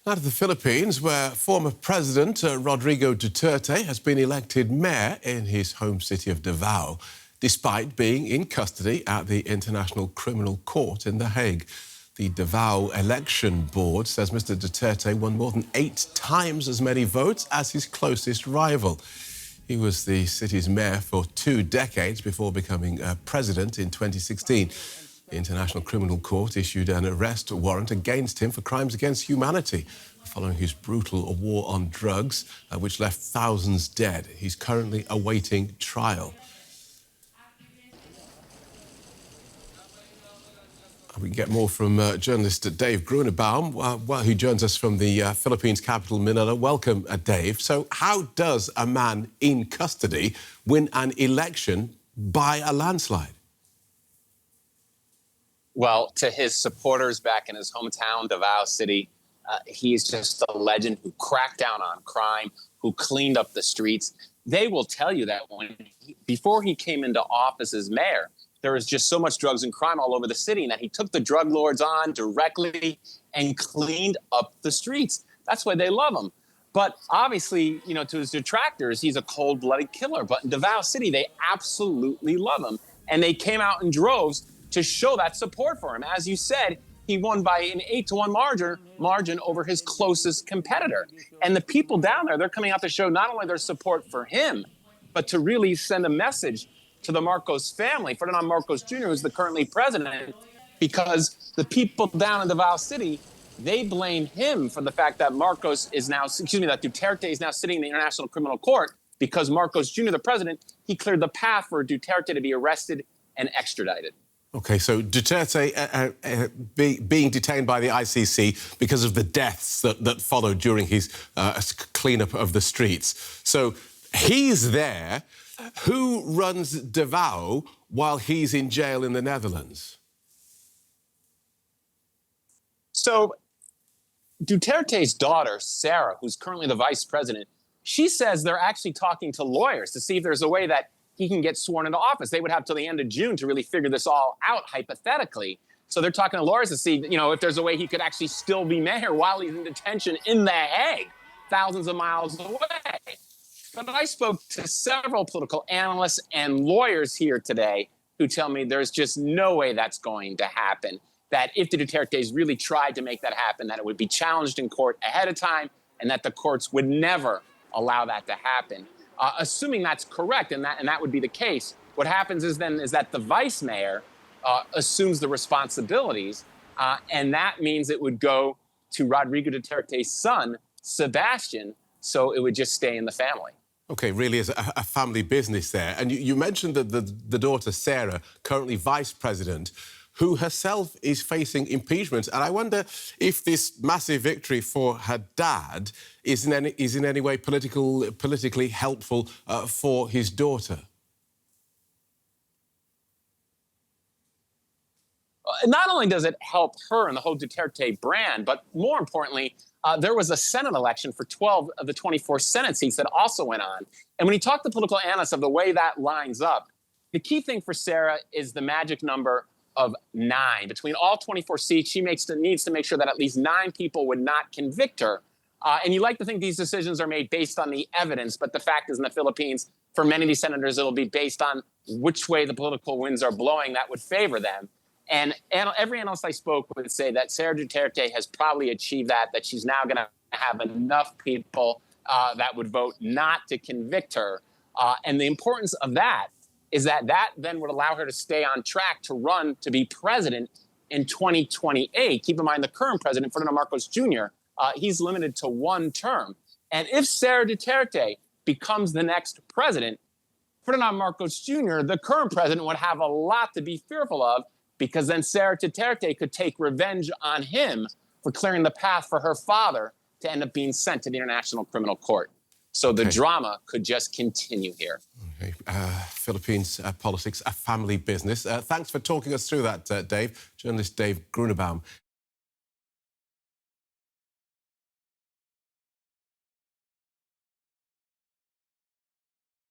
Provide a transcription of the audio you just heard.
Out of the Philippines, where former President Rodrigo Duterte has been elected mayor in his home city of Davao, despite being in custody at the International Criminal Court in The Hague. The Davao Election Board says Mr. Duterte won more than 8 times as many votes as his closest rival. He was the city's mayor for 2 decades before becoming president in 2016. The International Criminal Court issued an arrest warrant against him for crimes against humanity following his brutal war on drugs, which left thousands dead. He's currently awaiting trial. We get more from journalist Dave Grunebaum, who joins us from the Philippines capital, Manila. Welcome, Dave. So how does a man in custody win an election by a landslide? Well, to his supporters back in his hometown, Davao City, he's just a legend who cracked down on crime, who cleaned up the streets. They will tell you that before he came into office as mayor, there was just so much drugs and crime all over the city, and that he took the drug lords on directly and cleaned up the streets. That's why they love him. But obviously, you know, to his detractors, he's a cold-blooded killer. But in Davao City, they absolutely love him. And they came out in droves to show that support for him. As you said, he won by an 8-to-1 margin over his closest competitor. And the people down there, they're coming out to show not only their support for him, but to really send a message to the Marcos family, Ferdinand Marcos Jr., who's the currently president, because the people down in Davao City, they blame him for the fact that that Duterte is now sitting in the International Criminal Court because Marcos Jr., the president, he cleared the path for Duterte to be arrested and extradited. OK, so Duterte being detained by the ICC because of the deaths that followed during his cleanup of the streets. So he's there. Who runs Davao while he's in jail in the Netherlands? So Duterte's daughter, Sarah, who's currently the vice president, she says they're actually talking to lawyers to see if there's a way that he can get sworn into office. They would have till the end of June to really figure this all out, hypothetically. So they're talking to lawyers to see, you know, if there's a way he could actually still be mayor while he's in detention in The Hague, thousands of miles away. But I spoke to several political analysts and lawyers here today who tell me there's just no way that's going to happen, that if the Dutertes really tried to make that happen, that it would be challenged in court ahead of time and that the courts would never allow that to happen. Assuming that's correct and that would be the case, what happens is that the vice mayor assumes the responsibilities, and that means it would go to Rodrigo Duterte's son, Sebastian, so it would just stay in the family. OK, really is a family business there. And you mentioned that the daughter, Sarah, currently vice president, who herself is facing impeachment. And I wonder if this massive victory for her dad is in any way politically helpful for his daughter. Not only does it help her and the whole Duterte brand, but more importantly, there was a Senate election for 12 of the 24 Senate seats that also went on. And when you talk to political analysts of the way that lines up, the key thing for Sarah is the magic number of 9. Between all 24 seats, she needs to make sure that at least 9 people would not convict her. And you like to think these decisions are made based on the evidence, but the fact is in the Philippines, for many of these senators, it'll be based on which way the political winds are blowing that would favor them. And every analyst I spoke would say that Sarah Duterte has probably achieved that she's now going to have enough people that would vote not to convict her. And the importance of that is that then would allow her to stay on track to run to be president in 2028. Keep in mind, the current president, Ferdinand Marcos Jr., he's limited to 1 term. And if Sarah Duterte becomes the next president, Ferdinand Marcos Jr., the current president, would have a lot to be fearful of, because then Sarah Duterte could take revenge on him for clearing the path for her father to end up being sent to the International Criminal Court. So the drama could just continue here. Okay. Philippines politics, a family business. Thanks for talking us through that, Dave. Journalist Dave Grunebaum.